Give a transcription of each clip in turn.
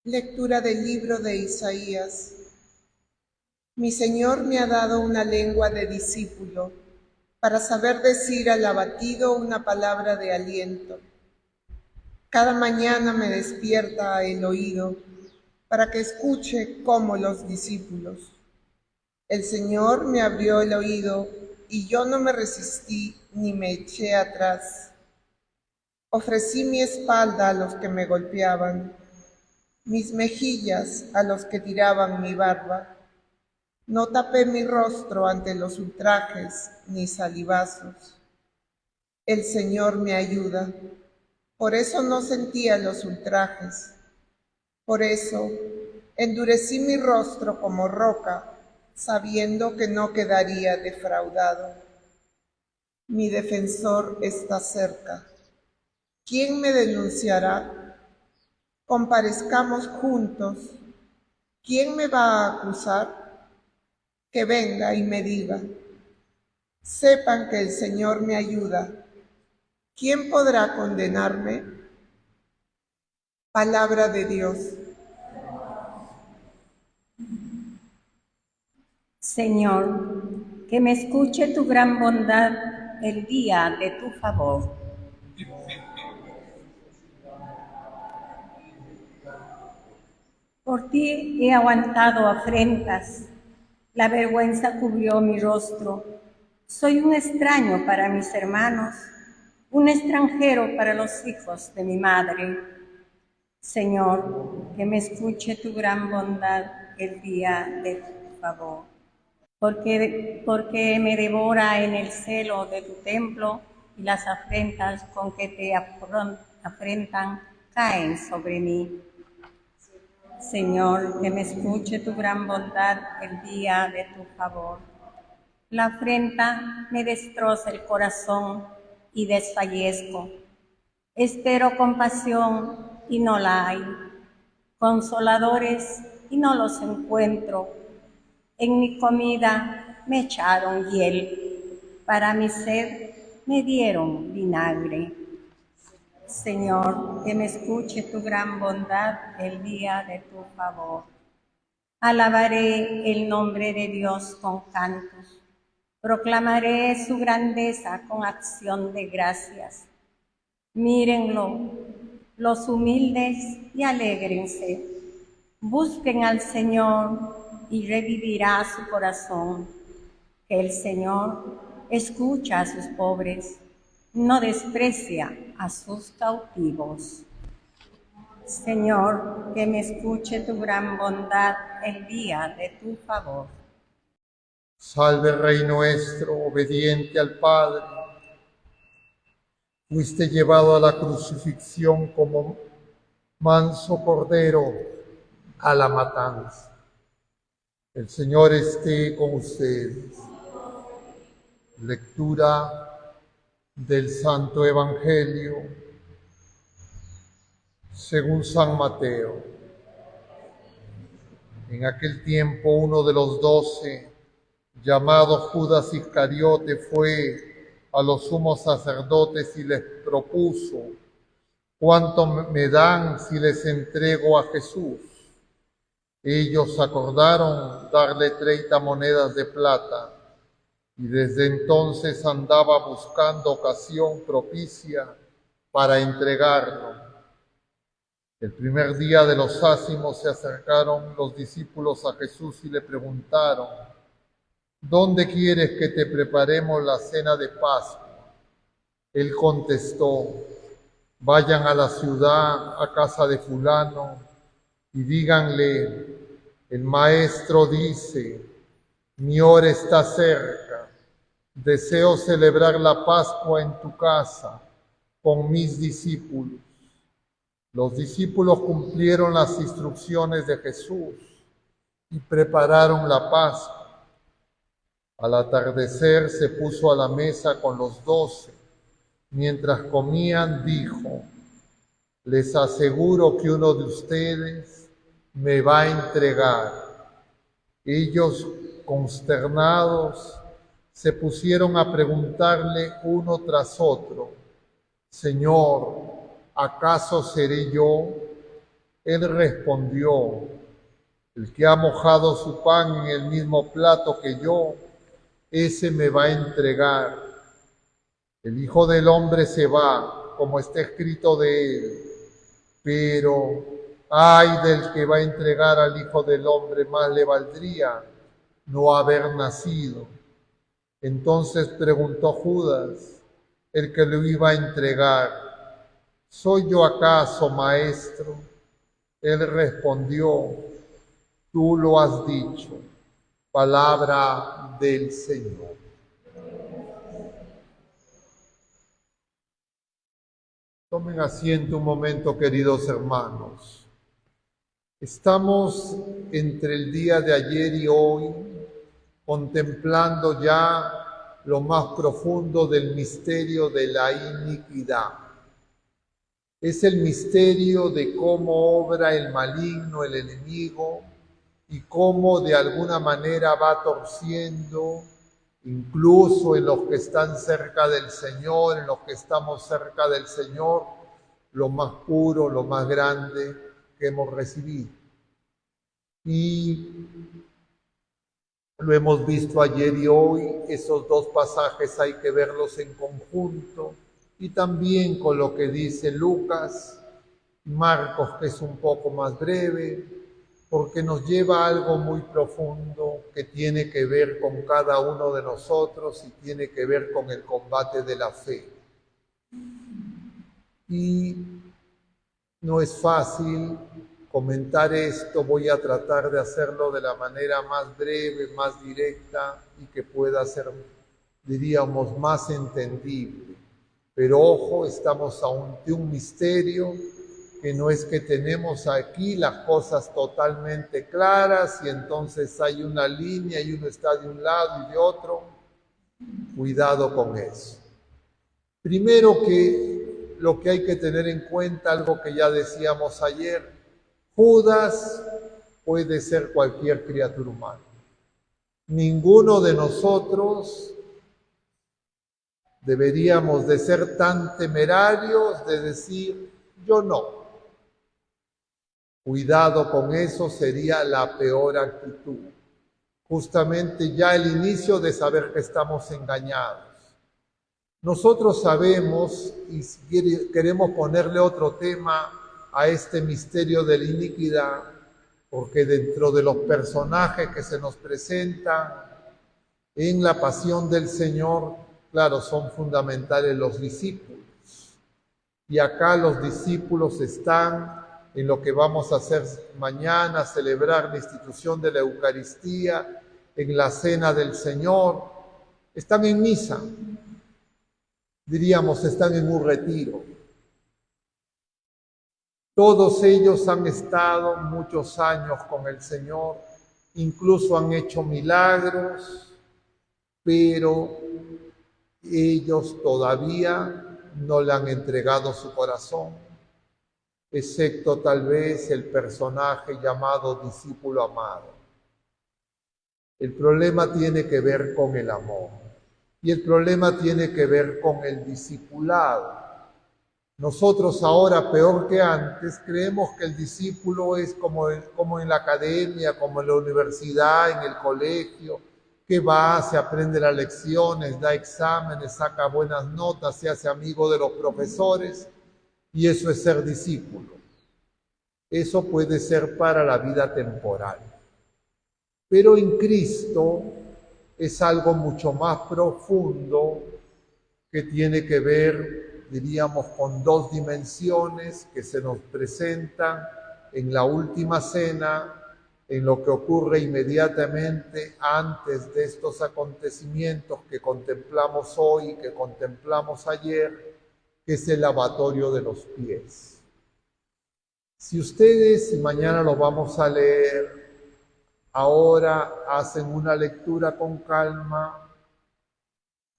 Lectura del libro de Isaías. Mi Señor me ha dado una lengua de discípulo, para saber decir al abatido una palabra de aliento. Cada mañana me despierta el oído, para que escuche como los discípulos. El Señor me abrió el oído, y yo no me resistí ni me eché atrás. Ofrecí mi espalda a los que me golpeaban, mis mejillas a los que tiraban mi barba. No tapé mi rostro ante los ultrajes ni salivazos. El Señor me ayuda, por eso no sentía los ultrajes. Por eso endurecí mi rostro como roca, sabiendo que no quedaría defraudado. Mi defensor está cerca. ¿Quién me denunciará? Comparezcamos juntos. ¿Quién me va a acusar? Que venga y me diga. Sepan que el Señor me ayuda. ¿Quién podrá condenarme? Palabra de Dios. Señor, que me escuche tu gran bondad el día de tu favor. Por ti he aguantado afrentas, la vergüenza cubrió mi rostro. Soy un extraño para mis hermanos, un extranjero para los hijos de mi madre. Señor, que me escuche tu gran bondad el día de tu favor. Porque me devora en el celo de tu templo y las afrentas con que te afrentan caen sobre mí. Señor, que me escuche tu gran bondad el día de tu favor. La afrenta me destroza el corazón y desfallezco. Espero compasión y no la hay, consoladores y no los encuentro. En mi comida me echaron hiel, para mi sed me dieron vinagre. Señor, que me escuche tu gran bondad el día de tu favor. Alabaré el nombre de Dios con cantos, proclamaré su grandeza con acción de gracias. Mírenlo, los humildes, y alégrense. Busquen al Señor y revivirá su corazón. Que el Señor escucha a sus pobres, no desprecia a sus cautivos. Señor, que me escuche tu gran bondad el día de tu favor. Salve Rey nuestro, obediente al Padre. Fuiste llevado a la crucifixión como manso cordero a la matanza. El Señor esté con ustedes. Lectura del Santo Evangelio según San Mateo. En aquel tiempo uno de los 12, llamado Judas Iscariote, fue a los sumos sacerdotes y les propuso: ¿cuánto me dan si les entrego a Jesús? Ellos acordaron darle 30 monedas de plata, y desde entonces andaba buscando ocasión propicia para entregarlo. El primer día de los ácimos se acercaron los discípulos a Jesús y le preguntaron: ¿dónde quieres que te preparemos la cena de Pascua? Él contestó: vayan a la ciudad, a casa de fulano, y díganle: el maestro dice, mi hora está cerca, deseo celebrar la Pascua en tu casa con mis discípulos. Los discípulos cumplieron las instrucciones de Jesús y prepararon la Pascua. Al atardecer se puso a la mesa con los 12. Mientras comían, dijo: les aseguro que uno de ustedes me va a entregar. Ellos, consternados, se pusieron a preguntarle uno tras otro: Señor, ¿acaso seré yo? Él respondió: el que ha mojado su pan en el mismo plato que yo, ese me va a entregar. El Hijo del Hombre se va, como está escrito de él, pero ay del que va a entregar al Hijo del Hombre, más le valdría no haber nacido. Entonces preguntó Judas, el que lo iba a entregar: ¿soy yo acaso, maestro? Él respondió: tú lo has dicho. Palabra del Señor. Tomen asiento un momento, queridos hermanos. Estamos entre el día de ayer y hoy contemplando ya lo más profundo del misterio de la iniquidad. Es el misterio de cómo obra el maligno, el enemigo, y cómo de alguna manera va torciendo, incluso en los que están cerca del Señor, en los que estamos cerca del Señor, lo más puro, lo más grande que hemos recibido. Y lo hemos visto ayer y hoy, esos dos pasajes hay que verlos en conjunto, y también con lo que dice Lucas, Marcos, que es un poco más breve, porque nos lleva a algo muy profundo que tiene que ver con cada uno de nosotros y tiene que ver con el combate de la fe. Y no es fácil comentar esto, voy a tratar de hacerlo de la manera más breve, más directa y que pueda ser, diríamos, más entendible. Pero ojo, estamos ante un misterio que no es que tenemos aquí las cosas totalmente claras y entonces hay una línea y uno está de un lado y de otro. Cuidado con eso. Primero que lo que hay que tener en cuenta, algo que ya decíamos ayer, Judas puede ser cualquier criatura humana. Ninguno de nosotros deberíamos de ser tan temerarios de decir, yo no. Cuidado con eso, sería la peor actitud. Justamente ya el inicio de saber que estamos engañados. Nosotros sabemos, y si queremos ponerle otro tema a este misterio de la iniquidad, porque dentro de los personajes que se nos presentan en la pasión del Señor, claro, son fundamentales los discípulos. Y acá los discípulos están en lo que vamos a hacer mañana, celebrar la institución de la Eucaristía, en la cena del Señor, están en misa, diríamos, están en un retiro. Todos ellos han estado muchos años con el Señor, incluso han hecho milagros, pero ellos todavía no le han entregado su corazón, excepto tal vez el personaje llamado discípulo amado. El problema tiene que ver con el amor y el problema tiene que ver con el discipulado. Nosotros ahora, peor que antes, creemos que el discípulo es como en la academia, como en la universidad, en el colegio, que va, se aprende las lecciones, da exámenes, saca buenas notas, se hace amigo de los profesores, y eso es ser discípulo. Eso puede ser para la vida temporal. Pero en Cristo es algo mucho más profundo que tiene que ver, diríamos, con dos dimensiones que se nos presentan en la última cena, en lo que ocurre inmediatamente antes de estos acontecimientos que contemplamos hoy, que contemplamos ayer, que es el lavatorio de los pies. Si ustedes, y mañana lo vamos a leer, ahora hacen una lectura con calma,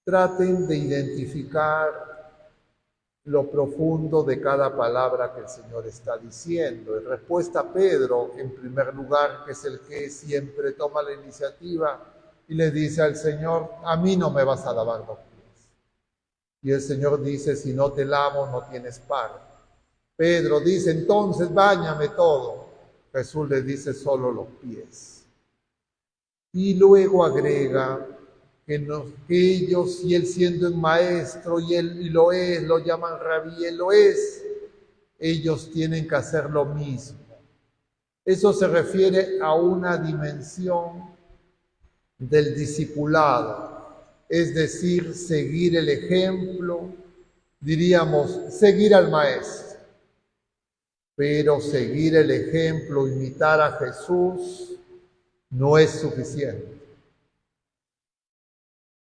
traten de identificar lo profundo de cada palabra que el Señor está diciendo. En respuesta a Pedro, en primer lugar, que es el que siempre toma la iniciativa, y le dice al Señor, a mí no me vas a lavar los pies. Y el Señor dice, si no te lavo, no tienes parte. Pedro dice, entonces báñame todo. Jesús le dice solo los pies. Y luego agrega que ellos, y él siendo un maestro, y lo es, lo llaman rabí, él lo es, ellos tienen que hacer lo mismo. Eso se refiere a una dimensión del discipulado, es decir, seguir el ejemplo, diríamos, seguir al maestro. Pero seguir el ejemplo, imitar a Jesús, no es suficiente.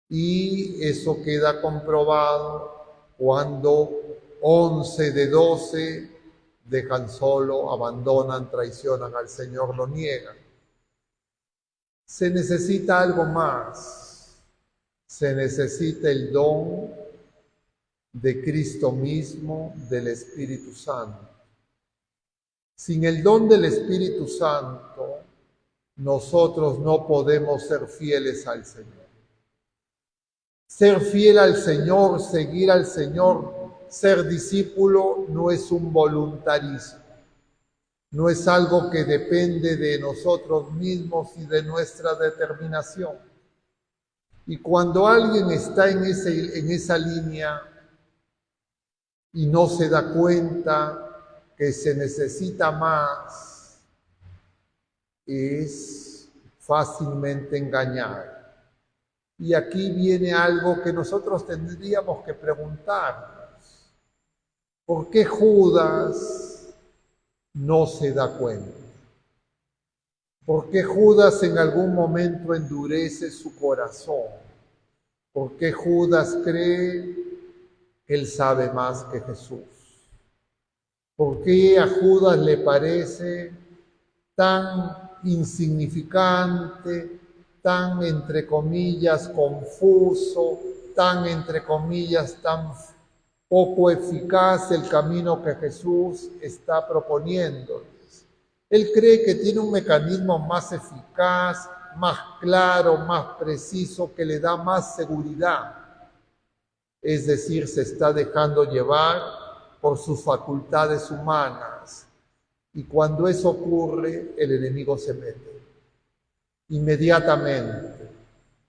Y eso queda comprobado cuando 11 de 12 dejan solo, abandonan, traicionan al Señor, lo niegan. Se necesita algo más. Se necesita el don de Cristo mismo, del Espíritu Santo. Sin el don del Espíritu Santo, nosotros no podemos ser fieles al Señor. Ser fiel al Señor, seguir al Señor, ser discípulo no es un voluntarismo, no es algo que depende de nosotros mismos y de nuestra determinación. Y cuando alguien está en esa línea y no se da cuenta que se necesita más, es fácilmente engañado. Y aquí viene algo que nosotros tendríamos que preguntarnos. ¿Por qué Judas no se da cuenta? ¿Por qué Judas en algún momento endurece su corazón? ¿Por qué Judas cree que él sabe más que Jesús? ¿Por qué a Judas le parece tan insignificante, tan entre comillas confuso, tan entre comillas tan poco eficaz el camino que Jesús está proponiéndoles? Él cree que tiene un mecanismo más eficaz, más claro, más preciso, que le da más seguridad. Es decir, se está dejando llevar por sus facultades humanas. Y cuando eso ocurre, el enemigo se mete inmediatamente.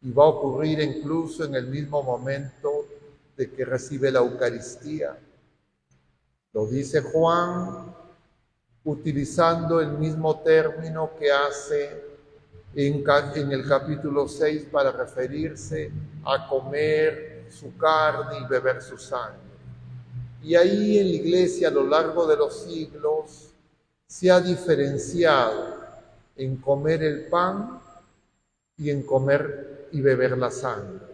Y va a ocurrir incluso en el mismo momento de que recibe la Eucaristía. Lo dice Juan utilizando el mismo término que hace en el capítulo 6 para referirse a comer su carne y beber su sangre. Y ahí en la Iglesia a lo largo de los siglos se ha diferenciado en comer el pan y en comer y beber la sangre.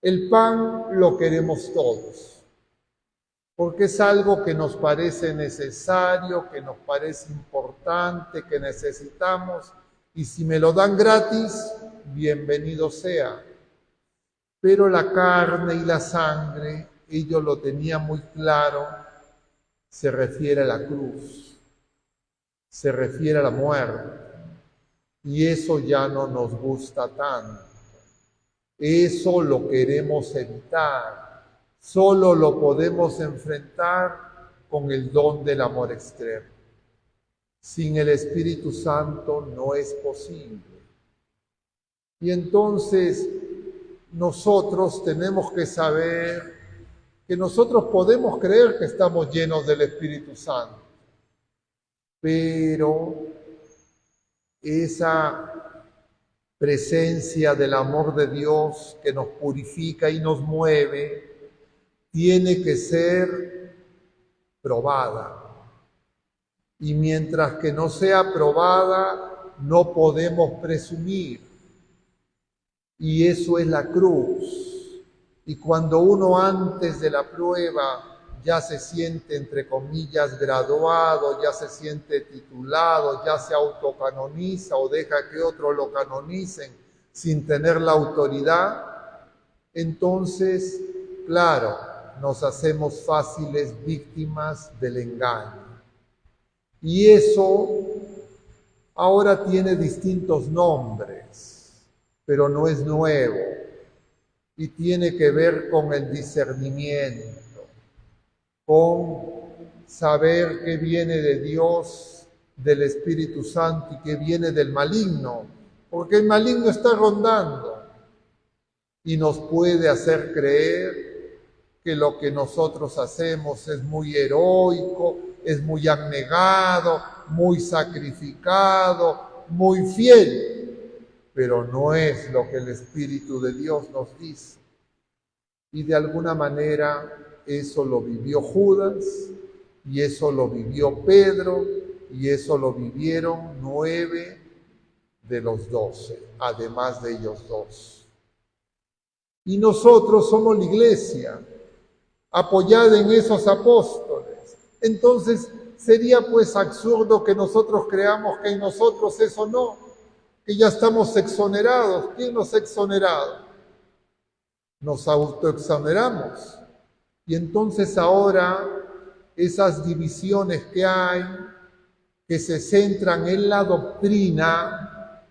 El pan lo queremos todos, porque es algo que nos parece necesario, que nos parece importante, que necesitamos, y si me lo dan gratis, bienvenido sea. Pero la carne y la sangre, ellos lo tenían muy claro, se refiere a la cruz, se refiere a la muerte, y eso ya no nos gusta tanto. Eso lo queremos evitar. Solo lo podemos enfrentar con el don del amor extremo. Sin el Espíritu Santo no es posible. Y entonces nosotros tenemos que saber que nosotros podemos creer que estamos llenos del Espíritu Santo, pero esa presencia del amor de Dios que nos purifica y nos mueve tiene que ser probada. Y mientras que no sea probada, no podemos presumir. Y eso es la cruz. Y cuando uno antes de la prueba ya se siente, entre comillas, graduado, ya se siente titulado, ya se autocanoniza o deja que otros lo canonicen sin tener la autoridad, entonces, claro, nos hacemos fáciles víctimas del engaño. Y eso ahora tiene distintos nombres, pero no es nuevo y tiene que ver con el discernimiento, con saber qué viene de Dios, del Espíritu Santo y qué viene del maligno, porque el maligno está rondando y nos puede hacer creer que lo que nosotros hacemos es muy heroico, es muy abnegado, muy sacrificado, muy fiel, pero no es lo que el Espíritu de Dios nos dice. Y de alguna manera eso lo vivió Judas, y eso lo vivió Pedro, y eso lo vivieron 9 de los 12, además de ellos 2. Y nosotros somos la iglesia, apoyada en esos apóstoles. Entonces sería pues absurdo que nosotros creamos que en nosotros eso no, que ya estamos exonerados. ¿Quién nos ha exonerado? Nos autoexoneramos. Y entonces ahora esas divisiones que hay, que se centran en la doctrina,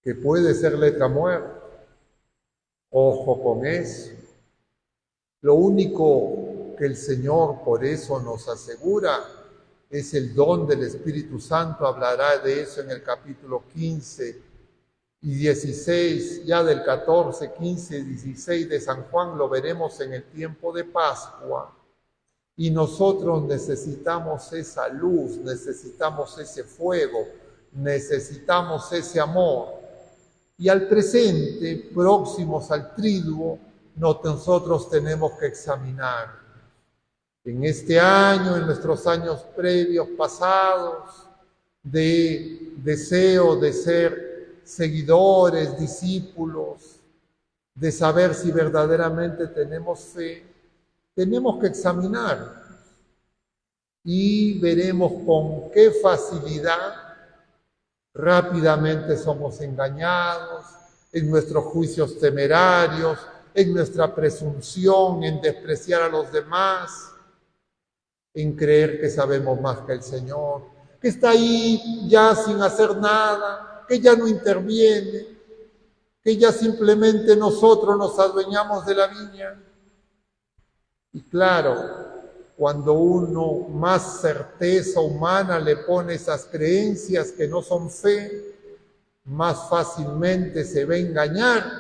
que puede ser letra muerta, ojo con eso. Lo único que el Señor por eso nos asegura es el don del Espíritu Santo. Hablará de eso en el capítulo 15 y 16, ya del 14, 15 y 16 de San Juan, lo veremos en el tiempo de Pascua. Y nosotros necesitamos esa luz, necesitamos ese fuego, necesitamos ese amor. Y al presente, próximos al triduo, nosotros tenemos que examinar. En este año, en nuestros años previos, pasados, de deseo de ser seguidores, discípulos, de saber si verdaderamente tenemos fe, tenemos que examinar y veremos con qué facilidad rápidamente somos engañados en nuestros juicios temerarios, en nuestra presunción, en despreciar a los demás, en creer que sabemos más que el Señor, que está ahí ya sin hacer nada, que ya no interviene, que ya simplemente nosotros nos adueñamos de la viña. Y claro, cuando uno más certeza humana le pone esas creencias que no son fe, más fácilmente se va a engañar,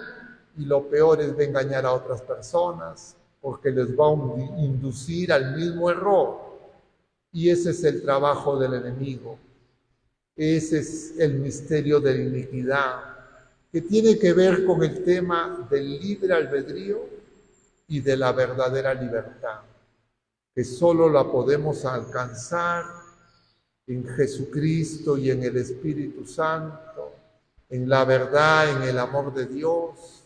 y lo peor es va a engañar a otras personas, porque les va a inducir al mismo error. Y ese es el trabajo del enemigo. Ese es el misterio de la iniquidad, que tiene que ver con el tema del libre albedrío y de la verdadera libertad, que solo la podemos alcanzar en Jesucristo y en el Espíritu Santo, en la verdad, en el amor de Dios.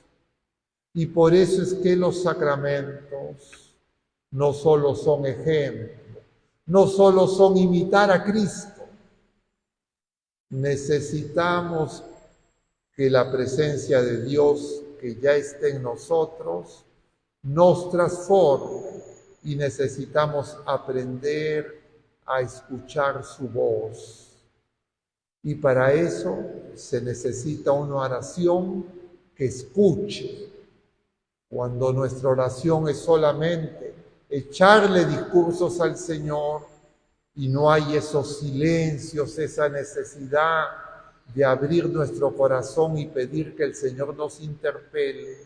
Y por eso es que los sacramentos no solo son ejemplo, no solo son imitar a Cristo. Necesitamos que la presencia de Dios que ya esté en nosotros nos transforme, y necesitamos aprender a escuchar su voz. Y para eso se necesita una oración que escuche. Cuando nuestra oración es solamente echarle discursos al Señor y no hay esos silencios, esa necesidad de abrir nuestro corazón y pedir que el Señor nos interpele,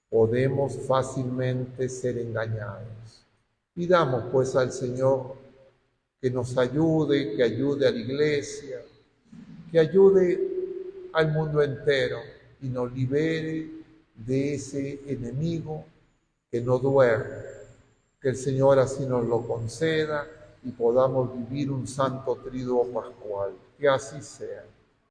podemos fácilmente ser engañados. Pidamos pues al Señor que nos ayude, que ayude a la iglesia, que ayude al mundo entero y nos libere de ese enemigo que no duerme. Que el Señor así nos lo conceda y podamos vivir un santo triduo pascual. Que así sea.